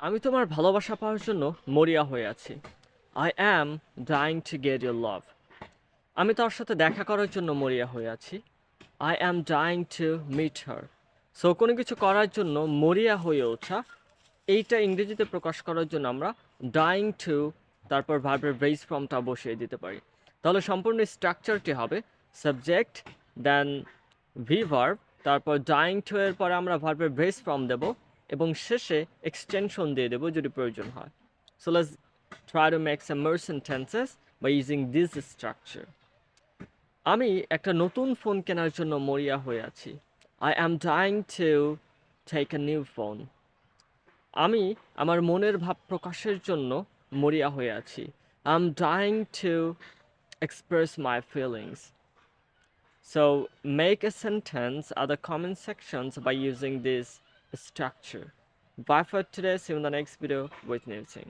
আমি তোমার ভালোবাসা পাওয়ার জন্য মরিয়া হয়ে আছি। I am dying to get your love. আমি তার সাথে দেখা করার জন্য মরিয়া হয়ে আছি। I am dying to meet her. So কোনো কিছু করার জন্য মরিয়া হয়ে ওঠা, এইটা ইংরেজিতে প্রকাশ করার জন্য আমরা ডাইং টু তারপর ভার্বের বেস ফর্মটা বসিয়ে দিতে পারি। তাহলে সম্পূর্ণ স্ট্রাকচারটি হবে সাবজেক্ট, দেন ভি ভার্ব, তারপর ডাইং টু এর পরে আমরা ভার্বের বেস ফর্ম দেব এবং শেষে এক্সটেনশন দিয়ে দেবো যদি প্রয়োজন হয়। So let's try to make some more sentences by using this structure. আমি একটা নতুন ফোন কেনার জন্য মরিয়া হয়ে আছি। I am dying to take a new phone. আমি আমার মনের ভাব প্রকাশের জন্য মরিয়া হয়ে আছি। I'm dying to express my feelings. So make a sentence at the comment sections by using this structure. Bye for today. See you in the next video with new thing.